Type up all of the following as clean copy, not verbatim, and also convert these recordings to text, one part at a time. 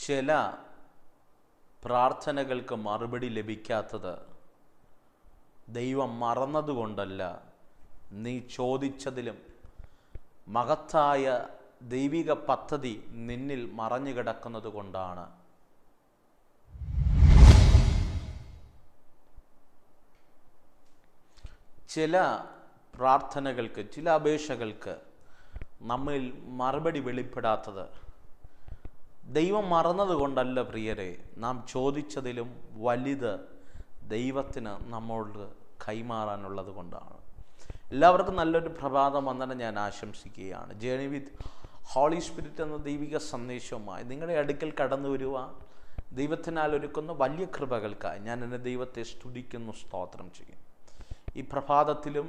ചില പ്രാർത്ഥനകൾക്ക് മറുപടി ലഭിക്കാത്തത് ദൈവം മറന്നതുകൊണ്ടല്ല, നീ ചോദിച്ചതിലും മഹത്തായ ദൈവിക പദ്ധതി നിന്നിൽ മറഞ്ഞു കിടക്കുന്നത് കൊണ്ടാണ്. ചില പ്രാർത്ഥനകൾക്ക്, ചില അപേക്ഷകൾക്ക് നമ്മിൽ മറുപടി വെളിപ്പെടാത്തത് ദൈവം മറന്നതുകൊണ്ടല്ല പ്രിയരെ, നാം ചോദിച്ചതിലും വലുത് ദൈവത്തിന് നമ്മോട് കൈമാറാനുള്ളത് കൊണ്ടാണ്. എല്ലാവർക്കും നല്ലൊരു പ്രഭാതം വന്നാൽ ഞാൻ ആശംസിക്കുകയാണ്. ജേണി വിത്ത് ഹോളി സ്പിരിറ്റ് എന്ന ദൈവിക സന്ദേശവുമായി നിങ്ങളുടെ അടുക്കൽ കടന്നു വരുവാൻ ദൈവത്തിനാൽ ഒരുക്കുന്ന വലിയ കൃപകൾക്കായി ഞാൻ എൻ്റെ ദൈവത്തെ സ്തുതിക്കുന്നു, സ്തോത്രം ചെയ്യും. ഈ പ്രഭാതത്തിലും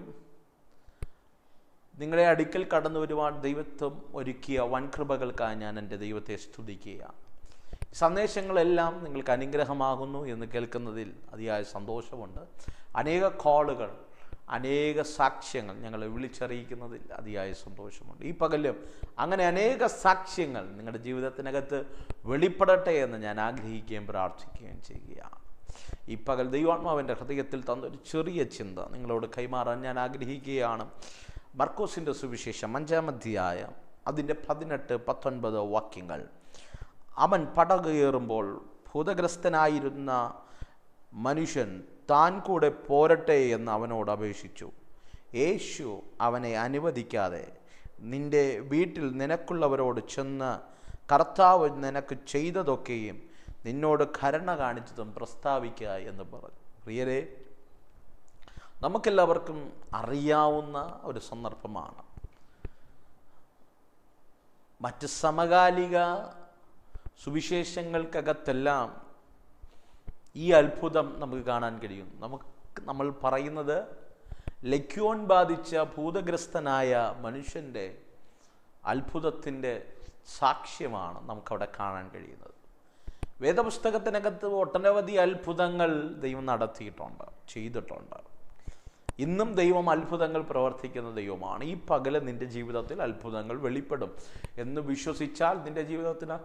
നിങ്ങളെ അടുക്കൽ കടന്നു വരുവാൻ ദൈവത്വം ഒരുക്കിയ വൻകൃപകൾക്കായി ഞാൻ എൻ്റെ ദൈവത്തെ സ്തുതിക്കുകയാണ്. സന്ദേശങ്ങളെല്ലാം നിങ്ങൾക്ക് അനുഗ്രഹമാകുന്നു എന്ന് കേൾക്കുന്നതിൽ അതിയായ സന്തോഷമുണ്ട്. അനേക കോളുകൾ, അനേക സാക്ഷ്യങ്ങൾ ഞങ്ങളെ വിളിച്ചറിയിക്കുന്നതിൽ അതിയായ സന്തോഷമുണ്ട്. ഈ പകലും അങ്ങനെ അനേക സാക്ഷ്യങ്ങൾ നിങ്ങളുടെ ജീവിതത്തിനകത്ത് വെളിപ്പെടട്ടെ എന്ന് ഞാൻ ആഗ്രഹിക്കുകയും പ്രാർത്ഥിക്കുകയും ചെയ്യുകയാണ്. ഈ പകൽ ദൈവാത്മാവിൻ്റെ ഹൃദയത്തിൽ തന്നൊരു ചെറിയ ചിന്ത നിങ്ങളോട് കൈമാറാൻ ഞാൻ ആഗ്രഹിക്കുകയാണ്. മർക്കോസിൻ്റെ സുവിശേഷം 5-ാം അധ്യായം അതിൻ്റെ 18-19 വാക്യങ്ങൾ. അവൻ പടക് കയറുമ്പോൾ ഭൂതഗ്രസ്തനായിരുന്ന മനുഷ്യൻ താൻ കൂടെ പോരട്ടെ എന്ന് അവനോട് അപേക്ഷിച്ചു. യേശു അവനെ അനുവദിക്കാതെ, നിന്റെ വീട്ടിൽ നിനക്കുള്ളവരോട് ചെന്ന് കർത്താവ് നിനക്ക് ചെയ്തതൊക്കെയും നിന്നോട് കരുണ കാണിച്ചതും പ്രസ്താവിക്കുക എന്ന് പറഞ്ഞു. പ്രിയരെ, നമുക്കെല്ലാവർക്കും അറിയാവുന്ന ഒരു സന്ദർഭമാണ്. മറ്റ് സമകാലിക സുവിശേഷങ്ങൾക്കകത്തെല്ലാം ഈ അത്ഭുതം നമുക്ക് കാണാൻ കഴിയും. നമ്മൾ പറയുന്നത് ലക്യോൻ ബാധിച്ച ഭൂതഗ്രസ്തനായ മനുഷ്യൻ്റെ അത്ഭുതത്തിൻ്റെ സാക്ഷ്യമാണ് നമുക്കവിടെ കാണാൻ കഴിയുന്നത്. വേദപുസ്തകത്തിനകത്ത് ഒട്ടനവധി അത്ഭുതങ്ങൾ ദൈവം നടത്തിയിട്ടുണ്ട്, ചെയ്തിട്ടുണ്ട്. ഇന്നും ദൈവം അത്ഭുതങ്ങൾ പ്രവർത്തിക്കുന്ന ദൈവമാണ്. ഈ പകല് നിൻ്റെ ജീവിതത്തിൽ അത്ഭുതങ്ങൾ വെളിപ്പെടും എന്ന് വിശ്വസിച്ചാൽ നിൻ്റെ ജീവിതത്തിന്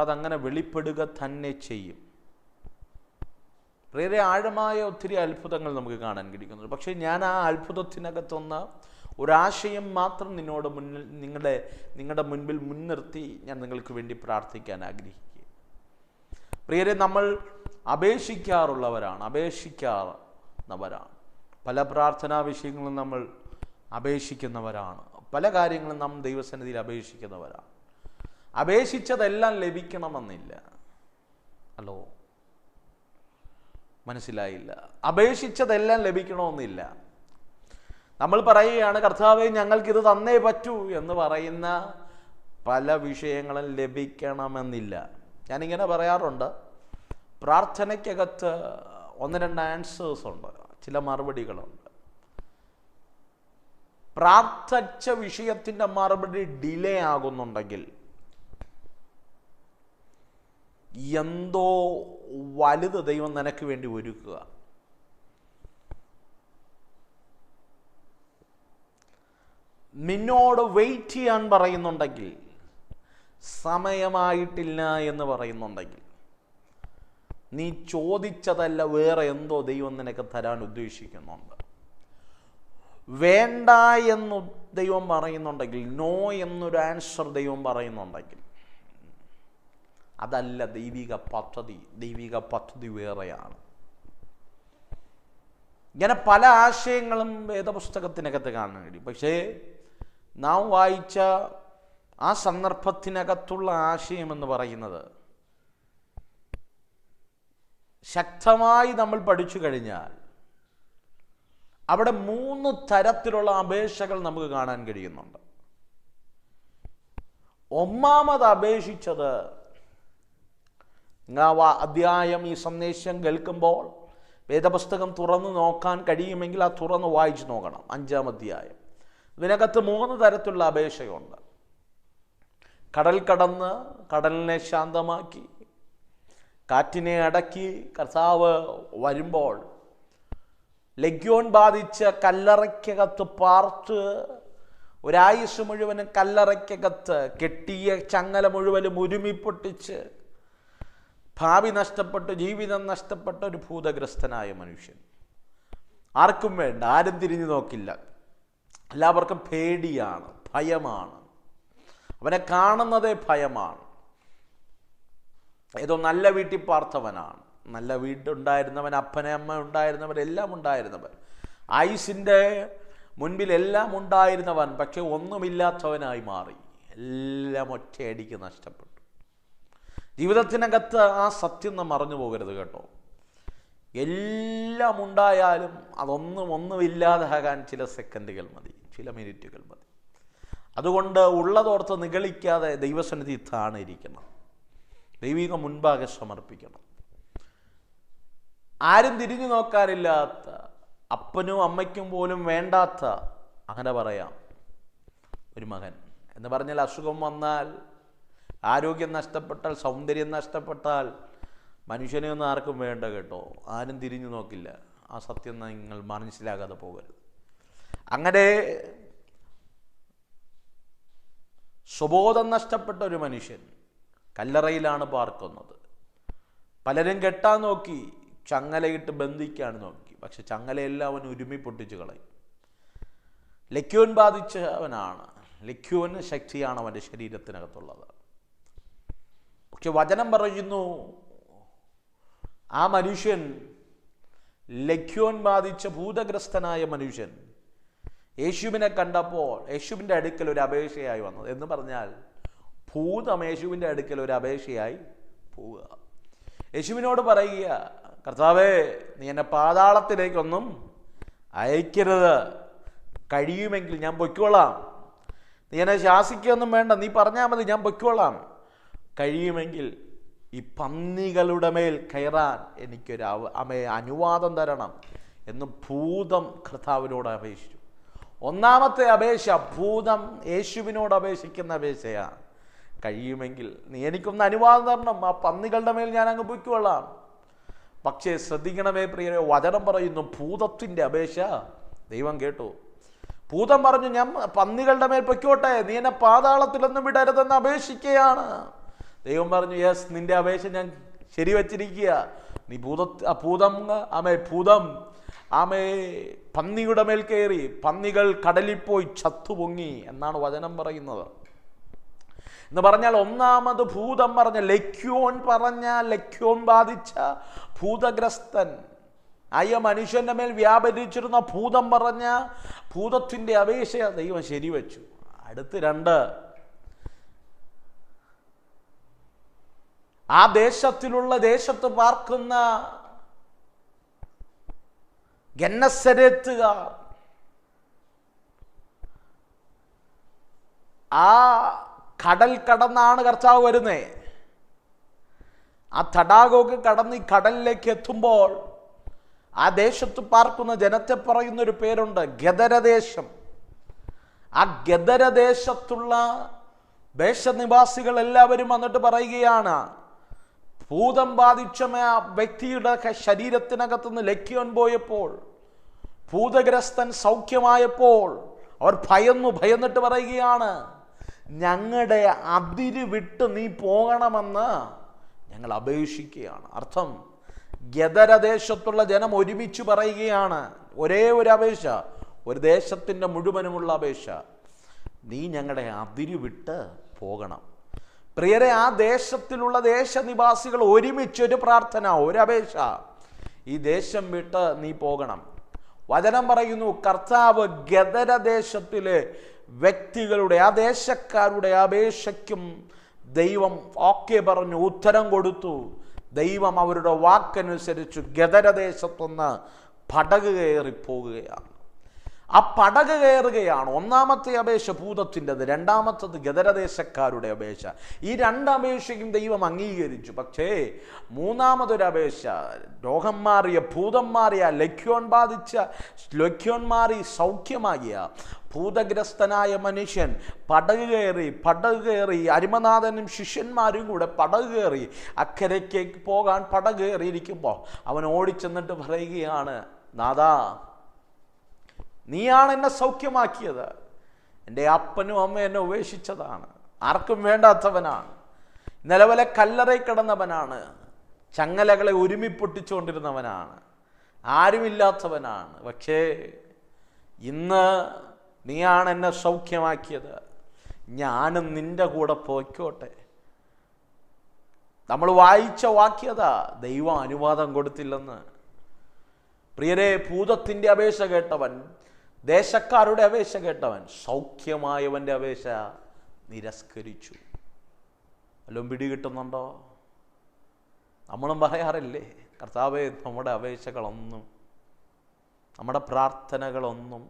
അതങ്ങനെ വെളിപ്പെടുക തന്നെ ചെയ്യും. വളരെ ആഴമായ ഒത്തിരി അത്ഭുതങ്ങൾ നമുക്ക് കാണാൻ കഴിയുന്നുണ്ട്. പക്ഷേ ഞാൻ ആ അത്ഭുതത്തിനകത്തുനിന്ന് ഒരാശയം മാത്രം നിങ്ങളുടെ മുൻപിൽ മുൻനിർത്തി ഞാൻ നിങ്ങൾക്ക് വേണ്ടി പ്രാർത്ഥിക്കാൻ ആഗ്രഹിക്കുക. പ്രിയരെ, നമ്മൾ അപേക്ഷിക്കുന്നവരാണ്. പല പ്രാർത്ഥനാ വിഷയങ്ങളും നമ്മൾ അപേക്ഷിക്കുന്നവരാണ്. പല കാര്യങ്ങളും നാം ദൈവസന്നിധിയിൽ അപേക്ഷിക്കുന്നവരാണ്. അപേക്ഷിച്ചതെല്ലാം ലഭിക്കണമെന്നില്ല. ഹലോ, മനസ്സിലായില്ല? അപേക്ഷിച്ചതെല്ലാം ലഭിക്കണമെന്നില്ല. നമ്മൾ പറയുകയാണ്, കർത്താവേ ഞങ്ങൾക്കിത് തന്നേ പറ്റൂ എന്ന് പറയുന്ന പല വിഷയങ്ങളും ലഭിക്കണമെന്നില്ല. ഞാനിങ്ങനെ പറയാറുണ്ട്, പ്രാർത്ഥനയ്ക്കകത്ത് 1-2 ആൻസേഴ്സ് ഉണ്ട്, ചില മറുപടികളുണ്ട്. പ്രാർത്ഥിച്ച വിഷയത്തിൻ്റെ മറുപടി ഡിലേ ആകുന്നുണ്ടെങ്കിൽ എന്തോ വലുത് ദൈവം നിനക്ക് വേണ്ടി ഒരുക്കുക. നിന്നോട് വെയിറ്റ് ചെയ്യാൻ പറയുന്നുണ്ടെങ്കിൽ, സമയമായിട്ടില്ല എന്ന് പറയുന്നുണ്ടെങ്കിൽ, നീ ചോദിച്ചതല്ല വേറെ എന്തോ ദൈവം നിനക്ക് തരാൻ ഉദ്ദേശിക്കുന്നുണ്ട്. വേണ്ട എന്ന് ദൈവം പറയുന്നുണ്ടെങ്കിൽ, നോ എന്നൊരു ആൻസർ ദൈവം പറയുന്നുണ്ടെങ്കിൽ, അതല്ല ദൈവിക പദ്ധതി. ദൈവിക പദ്ധതി വേറെയാണ്. ഇങ്ങനെ പല ആശയങ്ങളും വേദപുസ്തകത്തിനകത്ത് കാണാൻ കഴിയും. പക്ഷേ നാം വായിച്ച ആ സന്ദർഭത്തിനകത്തുള്ള ആശയം എന്ന് പറയുന്നത് ശക്തമായി നമ്മൾ പഠിച്ചു കഴിഞ്ഞാൽ അവിടെ 3 തരത്തിലുള്ള അപേക്ഷകൾ നമുക്ക് കാണാൻ കഴിയുന്നുണ്ട്. ഒന്നാമത് അപേക്ഷിച്ചത്, അധ്യായം ഈ സന്ദേശം കേൾക്കുമ്പോൾ വേദപുസ്തകം തുറന്നു നോക്കാൻ കഴിയുമെങ്കിൽ ആ തുറന്ന് വായിച്ചു നോക്കണം. 5-ാം അധ്യായം ഇതിനകത്ത് 3 തരത്തിലുള്ള അപേക്ഷയുണ്ട്. കടൽ കടന്ന് കടലിനെ ശാന്തമാക്കി, കാറ്റിനെ അടക്കി കർത്താവ് വരുമ്പോൾ ലഗ്യോൻ ബാധിച്ച കല്ലറയ്ക്കകത്ത് പാർത്ത് ഒരായുസ് മുഴുവനും കല്ലറയ്ക്കകത്ത് കെട്ടിയ ചങ്ങല മുഴുവനും ഉരുമിപ്പൊട്ടിച്ച് ഭാവി നഷ്ടപ്പെട്ട് ജീവിതം നഷ്ടപ്പെട്ട ഒരു ഭൂതഗ്രസ്തനായ മനുഷ്യൻ. ആർക്കും വേണ്ട, ആരും തിരിഞ്ഞു നോക്കില്ല, എല്ലാവർക്കും പേടിയാണ്, ഭയമാണ്, അവനെ കാണുന്നതേ ഭയമാണ്. ഏതോ നല്ല വീട്ടിൽ പാർത്തവനാണ്, നല്ല വീടുണ്ടായിരുന്നവൻ, അപ്പനെ അമ്മ ഉണ്ടായിരുന്നവരെല്ലാം ഉണ്ടായിരുന്നവൻ, ആയുസിൻ്റെ മുൻപിൽ എല്ലാം ഉണ്ടായിരുന്നവൻ, പക്ഷെ ഒന്നുമില്ലാത്തവനായി മാറി. എല്ലാം ഒറ്റയടിക്ക് നഷ്ടപ്പെട്ടു. ജീവിതത്തിനകത്ത് ആ സത്യം നാം മറന്നു പോകരുത് കേട്ടോ. എല്ലാം ഉണ്ടായാലും ഒന്നുമില്ലാതാകാൻ ചില സെക്കൻഡുകൾ മതി, ചില മിനിറ്റുകൾ മതി. അതുകൊണ്ട് ഉള്ളതോർത്ത് നിഗളിക്കാതെ ദൈവസന്നിധി താണിരിക്കണം, ദൈവിക മുൻപാകെ സമർപ്പിക്കണം. ആരും തിരിഞ്ഞു നോക്കാനില്ലാത്ത, അപ്പനും അമ്മയ്ക്കും പോലും വേണ്ടാത്ത, അങ്ങനെ പറയാം, ഒരു മകൻ എന്ന് പറഞ്ഞാൽ അസുഖം വന്നാൽ, ആരോഗ്യം നഷ്ടപ്പെട്ടാൽ, സൗന്ദര്യം നഷ്ടപ്പെട്ടാൽ മനുഷ്യനെയൊന്നും ആർക്കും വേണ്ട കേട്ടോ. ആരും തിരിഞ്ഞു നോക്കില്ല. ആ സത്യം നിങ്ങൾ മനസ്സിലാകാതെ പോകരുത്. അങ്ങനെ സ്വബോധം നഷ്ടപ്പെട്ട ഒരു മനുഷ്യൻ കല്ലറയിലാണ് പാർക്കുന്നത്. പലരും കെട്ടാൻ നോക്കി, ചങ്ങലയിട്ട് ബന്ധിക്കാൻ നോക്കി, പക്ഷെ ചങ്ങലയെല്ലാം അവൻ ഉരുമി പൊട്ടിച്ചു കളയും. ലക്യോൻ ബാധിച്ചവനാണ്, ലക്യോന് ശക്തിയാണ് അവൻ്റെ ശരീരത്തിനകത്തുള്ളത്. പക്ഷെ വചനം പറയുന്നു, ആ മനുഷ്യൻ, ലക്യോൻ ബാധിച്ച ഭൂതഗ്രസ്തനായ മനുഷ്യൻ യേശുവിനെ കണ്ടപ്പോൾ യേശുവിൻ്റെ അടുക്കൽ ഒരു അപേക്ഷയായി വന്നത്. എന്ന് പറഞ്ഞാൽ ഭൂതം യേശുവിൻ്റെ അടുക്കൽ ഒരു അപേക്ഷയായി പോവുക. യേശുവിനോട് പറയുക, കർത്താവേ, നീ എന്നെ പാതാളത്തിലേക്കൊന്നും അയക്കരുത്, കഴിയുമെങ്കിൽ ഞാൻ പൊയ്ക്കോളാം. നീ എന്നെ ശാസിക്കൊന്നും വേണ്ട, നീ പറഞ്ഞാൽ മതി, ഞാൻ പൊയ്ക്കോളാം. കഴിയുമെങ്കിൽ ഈ പന്നികളുടെ മേൽ കയറാൻ എനിക്കൊരു അനുവാദം തരണം എന്ന് ഭൂതം കർത്താവിനോട് അപേക്ഷിച്ചു. ഒന്നാമത്തെ അപേക്ഷ ഭൂതം യേശുവിനോട് അപേക്ഷിക്കുന്ന അപേക്ഷയാണ്. കഴിയുമെങ്കിൽ നീ എനിക്കൊന്ന് അനുവാദം തരണം, ആ പന്നികളുടെ മേൽ ഞാൻ അങ്ങ് പൊയ്ക്കൊള്ളാം. പക്ഷേ ശ്രദ്ധിക്കണമേ പ്രിയരെ, വചനം പറയുന്നു ഭൂതത്തിൻ്റെ അപേക്ഷ ദൈവം കേട്ടു. ഭൂതം പറഞ്ഞു, ഞാൻ പന്നികളുടെ മേൽ പൊയ്ക്കോട്ടെ, നീ എന്നെ പാതാളത്തിലൊന്നും വിടരുതെന്ന് അപേക്ഷിക്കുകയാണ്. ദൈവം പറഞ്ഞു, യെസ്, നിന്റെ അപേക്ഷ ഞാൻ ശരിവച്ചിരിക്കുക. നീ ഭൂതം പന്നിയുടെ മേൽ കയറി, പന്നികൾ കടലിൽ പോയി ചത്തുപൊങ്ങി എന്നാണ് വചനം പറയുന്നത്. എന്ന് പറഞ്ഞാൽ ഒന്നാമത് ഭൂതം പറഞ്ഞ ലക്യോൻ ബാധിച്ച ഭൂതഗ്രസ്തൻ ആയ മനുഷ്യന്റെ മേൽ വ്യാപരിച്ചിരുന്ന ഭൂതം പറഞ്ഞ ഭൂതത്തിൻ്റെ അപേക്ഷ ദൈവം ശരിവച്ചു. അടുത്ത് രണ്ട്, ആ ദേശത്ത് പാർക്കുന്ന ഗന്നസരേത്തുകാർ, ആ കടൽ കടന്നാണ് കർത്താവ് വരുന്നത്. ആ തടാകമൊക്കെ കടന്ന് ഈ കടലിലേക്ക് എത്തുമ്പോൾ ആ ദേശത്ത് പാർക്കുന്ന ജനത്തെ പറയുന്നൊരു പേരുണ്ട്, ഗദരദേശം. ആ ഗദരദേശത്തുള്ള ദേശനിവാസികൾ എല്ലാവരും വന്നിട്ട് പറയുകയാണ്, ഭൂതം ബാധിച്ച വ്യക്തിയുടെ ശരീരത്തിനകത്തുനിന്ന് ലക്യോൻ പോയപ്പോൾ, ഭൂതഗ്രസ്തൻ സൗഖ്യമായപ്പോൾ അവർ ഭയന്നിട്ട് പറയുകയാണ്, ഞങ്ങളുടെ അതിര് വിട്ട് നീ പോകണമെന്ന് ഞങ്ങൾ അപേക്ഷിക്കുകയാണ്. അർത്ഥം, ഗദരദേശത്തുള്ള ജനം ഒരുമിച്ച് പറയുകയാണ്, ഒരേ ഒരു അപേക്ഷ, ഒരു ദേശത്തിൻ്റെ മുഴുവനുമുള്ള അപേക്ഷ, നീ ഞങ്ങളുടെ അതിര് വിട്ട് പോകണം. പ്രിയരെ, ആ ദേശത്തിലുള്ള ദേശനിവാസികൾ ഒരുമിച്ചൊരു പ്രാർത്ഥന, ഒരപേക്ഷ, ഈ ദേശം വിട്ട് നീ പോകണം. വചനം പറയുന്നു, കർത്താവ് ഗദരദേശത്തിലെ വ്യക്തികളുടെ, ആ ദേശക്കാരുടെ അപേക്ഷയ്ക്കും ദൈവം ഓക്കെ പറഞ്ഞു, ഉത്തരം കൊടുത്തു. ദൈവം അവരുടെ വാക്കനുസരിച്ച് ഗദരദേശത്തുനിന്ന് പടക് കയറി പോകുകയാണ്. ആ പടക് കയറുകയാണ്. ഒന്നാമത്തെ അപേക്ഷ ഭൂതത്തിൻ്റെത്, രണ്ടാമത്തത് ഗദരദേശക്കാരുടെ അപേക്ഷ. ഈ രണ്ടപേക്ഷയും ദൈവം അംഗീകരിച്ചു. പക്ഷേ മൂന്നാമതൊരു അപേക്ഷ, രോഗം മാറിയ, ഭൂതം മാറിയ, ലക്യോൻ മാറി സൗഖ്യമാകിയ ഭൂതഗ്രസ്തനായ മനുഷ്യൻ പടക് കയറി അരിമനാഥനും ശിഷ്യന്മാരും കൂടെ പടക് കയറി അക്കരയ്ക്ക് പോകാൻ പടക് കയറിയിരിക്കുമ്പോൾ അവൻ ഓടിച്ചെന്നിട്ട് പറയുകയാണ്, നാഥാ, നീയാണ് എന്നെ സൗഖ്യമാക്കിയത്. എൻ്റെ അപ്പനും അമ്മയും എന്നെ ഉപേക്ഷിച്ചതാണ്, ആർക്കും വേണ്ടാത്തവനാണ്, നിലവിലെ കല്ലറയിൽ കിടന്നവനാണ്, ചങ്ങലകളെ ഒരുമിപ്പൊട്ടിച്ചുകൊണ്ടിരുന്നവനാണ്, ആരുമില്ലാത്തവനാണ്. പക്ഷേ ഇന്ന് നീയാണ് എന്നെ സൗഖ്യമാക്കിയത്, ഞാനും നിൻ്റെ കൂടെ പോയിക്കോട്ടെ. നമ്മൾ വായിച്ച വാക്യത ദൈവം അനുവാദം കൊടുത്തില്ലെന്ന്. പ്രിയരെ, ഭൂതത്തിൻ്റെ അപേക്ഷ കേട്ടവൻ, ദേശക്കാരുടെ അപേക്ഷ കേട്ടവൻ സൗഖ്യമായവൻ്റെ അപേക്ഷ നിരസ്കരിച്ചു. വല്ലതും പിടികിട്ടുന്നുണ്ടോ? നമ്മളും പറയാറില്ലേ, കർത്താവേ, നമ്മുടെ അപേക്ഷകളൊന്നും, നമ്മുടെ പ്രാർത്ഥനകളൊന്നും,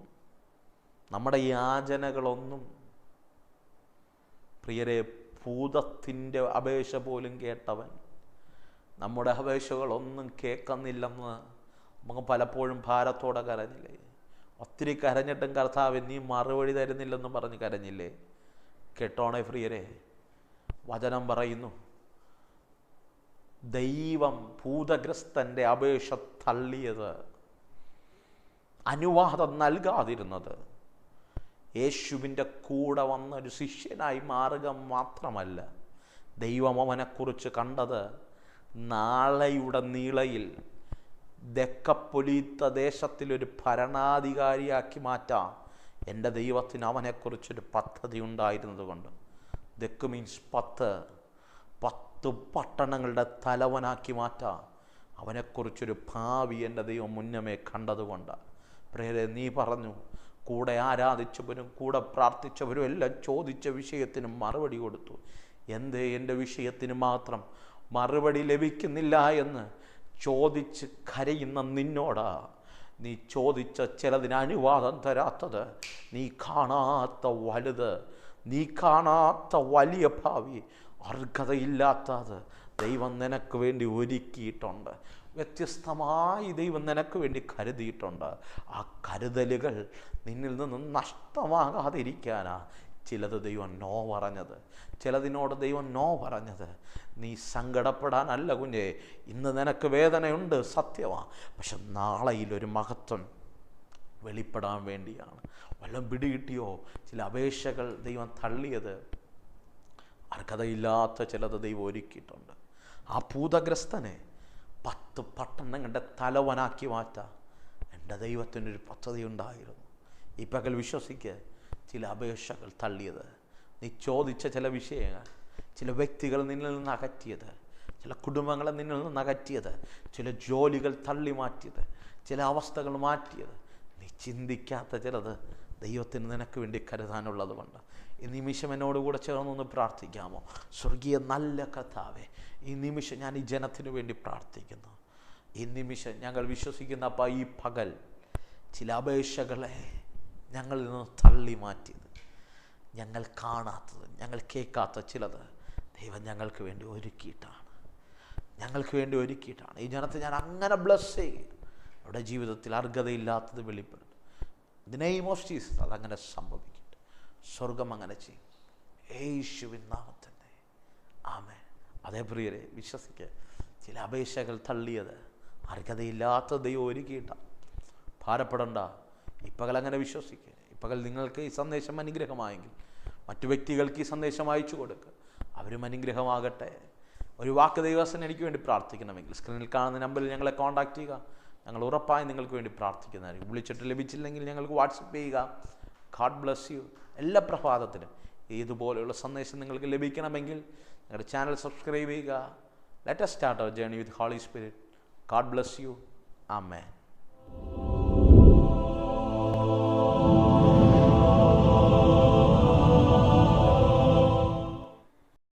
നമ്മുടെ യാചനകളൊന്നും പ്രിയരെ ഭൂതത്തിൻ്റെ അപേക്ഷ പോലും കേട്ടവൻ നമ്മുടെ അപേക്ഷകളൊന്നും കേൾക്കുന്നില്ലെന്ന് നമുക്ക് പലപ്പോഴും ഭാരത്തോടെ കരഞ്ഞില്ലേ? ഒത്തിരി കരഞ്ഞിട്ടും കർത്താവ് നീ മറുപടി തരുന്നില്ലെന്ന് പറഞ്ഞ് കരഞ്ഞില്ലേ? കേട്ടോണേ പ്രിയരെ, വചനം പറയുന്നു, ദൈവം ഭൂതഗ്രസ്തൻ്റെ അപേക്ഷ തള്ളിയത്, അനുവാദം നൽകാതിരുന്നത് യേശുവിൻ്റെ കൂടെ വന്ന ഒരു ശിഷ്യനായി മാറുക മാത്രമല്ല, ദൈവം അവനെക്കുറിച്ച് കണ്ടത് നാളെയുടെ നീളയിൽ ദക്കപ്പൊലീത്ത ദേശത്തിലൊരു ഭരണാധികാരിയാക്കി മാറ്റാം എൻ്റെ ദൈവത്തിന് അവനെക്കുറിച്ചൊരു പദ്ധതി ഉണ്ടായിരുന്നത് കൊണ്ട്. ദക്ക് മീൻസ് 10 പട്ടണങ്ങളുടെ തലവനാക്കി മാറ്റാം അവനെക്കുറിച്ചൊരു ഭാവി എൻ്റെ ദൈവം മുന്നമേ കണ്ടതുകൊണ്ട്. പ്രിയരെ, നീ പറഞ്ഞു, കൂടെ ആരാധിച്ചവരും കൂടെ പ്രാർത്ഥിച്ചവരും എല്ലാം ചോദിച്ച വിഷയത്തിന് മറുപടി കൊടുത്തു. എന്തേ എൻ്റെ വിഷയത്തിന് മാത്രം മറുപടി ലഭിക്കുന്നില്ല എന്ന് ചോദിച്ച് കരയുന്ന നിന്നോടാ നീ ചോദിച്ച ചിലതിന് അനുവാദം തരാത്തത്. നീ കാണാത്ത വലുത്, നീ കാണാത്ത വലിയ ഭാവി, അർഹതയില്ലാത്തത് ദൈവം നിനക്ക് വേണ്ടി ഒരുക്കിയിട്ടുണ്ട്. വ്യത്യസ്തമായി ദൈവം നിനക്ക് വേണ്ടി കരുതിയിട്ടുണ്ട്. ആ കരുതലുകൾ നിന്നിൽ നിന്ന് നഷ്ടമാകാതിരിക്കാനാ ചിലത് ദൈവം നോ പറഞ്ഞത്, ചിലതിനോട് ദൈവം നോ പറഞ്ഞത്. നീ സങ്കടപ്പെടാനല്ല കുഞ്ഞേ. ഇന്ന് നിനക്ക് വേദനയുണ്ട്, സത്യമാണ്. പക്ഷെ നാളെയിലൊരു മഹത്വം വെളിപ്പെടാൻ വേണ്ടിയാണ്. വല്ലതും പിടികിട്ടിയോ? ചില അപേക്ഷകൾ ദൈവം തള്ളിയത് അർഹതയില്ലാത്ത ചിലത് ദൈവം ഒരുക്കിയിട്ടുണ്ട്. ആ ഭൂതഗ്രസ്തനെ 10 പട്ടണങ്ങളുടെ തലവനാക്കി മാറ്റാം എൻ്റെ ദൈവത്തിനൊരു പദ്ധതി ഉണ്ടായിരുന്നു. ഈ പകൽ വിശ്വസിക്ക്, ചില അപേക്ഷകൾ തള്ളിയത്, നീ ചോദിച്ച ചില വിഷയങ്ങൾ, ചില വ്യക്തികൾ നിന്നിൽ നിന്ന് അകറ്റിയത്, ചില കുടുംബങ്ങളെ നിന്നിൽ നിന്ന് അകറ്റിയത്, ചില ജോലികൾ തള്ളി മാറ്റിയത്, ചില അവസ്ഥകൾ മാറ്റിയത്, നീ ചിന്തിക്കാത്ത ചിലത് ദൈവത്തിന് നിനക്ക് വേണ്ടി കരുതാനുള്ളത് കൊണ്ട്. ഈ നിമിഷം എന്നോടുകൂടെ ചേർന്നൊന്ന് പ്രാർത്ഥിക്കാമോ? സ്വർഗീയ നല്ല കർത്താവേ, ഈ നിമിഷം ഞാൻ ഈ ജനത്തിനു വേണ്ടി പ്രാർത്ഥിക്കുന്നു. ഈ നിമിഷം ഞങ്ങൾ വിശ്വസിക്കുന്ന അപ്പം ഈ പകൽ ചില അപേക്ഷകളെ ഞങ്ങളിൽ നിന്ന് തള്ളി മാറ്റിയത്, ഞങ്ങൾ കാണാത്തത്, ഞങ്ങൾ കേൾക്കാത്ത ചിലത് ദൈവം ഞങ്ങൾക്ക് വേണ്ടി ഒരുക്കിയിട്ടാണ്. ഈ ജനത്തെ ഞാൻ അങ്ങനെ ബ്ലസ് ചെയ്യും. അവരുടെ ജീവിതത്തിൽ അർഹതയില്ലാത്തത് വെളിപ്പെടും. ദി നെയിം ഓഫ് ജീസസ് അതങ്ങനെ സംഭവിക്കട്ടെ. സ്വർഗം അങ്ങനെ ചെയ്യും, യേശുവിൻ നാമത്തിൽ. ആമേൻ. അതേ പ്രിയരെ, വിശ്വസിക്കുക, ചില അപേക്ഷകൾ തള്ളിയത് അർഹതയില്ലാത്ത ദൈവം ഒരുക്കിയിട്ടാണ്. ഭാരപ്പെടണ്ട. ഈ പകൽ അങ്ങനെ വിശ്വസിക്കുക. ഈ പകൽ നിങ്ങൾക്ക് ഈ സന്ദേശം അനുഗ്രഹമായെങ്കിൽ മറ്റു വ്യക്തികൾക്ക് ഈ സന്ദേശം അയച്ചു കൊടുക്കുക, അവരും അനുഗ്രഹമാകട്ടെ. ഒരു വാക്ക് ദൈവസൻ എനിക്ക് വേണ്ടി പ്രാർത്ഥിക്കണമെങ്കിൽ സ്ക്രീനിൽ കാണുന്ന നമ്പറിൽ ഞങ്ങളെ കോൺടാക്ട് ചെയ്യുക. ഞങ്ങൾ ഉറപ്പായി നിങ്ങൾക്ക് വേണ്ടി പ്രാർത്ഥിക്കുന്നതായിരിക്കും. വിളിച്ചിട്ട് ലഭിച്ചില്ലെങ്കിൽ ഞങ്ങൾക്ക് വാട്സപ്പ് ചെയ്യുക. God bless you. എല്ലാ പ്രഭാതത്തിലും ഇതുപോലെയുള്ള സന്ദേശം നിങ്ങൾക്ക് ലഭിക്കണമെങ്കിൽ ഞങ്ങളുടെ ചാനൽ സബ്സ്ക്രൈബ് ചെയ്യുക. Let us start our journey with Holy Spirit. God bless you. Amen.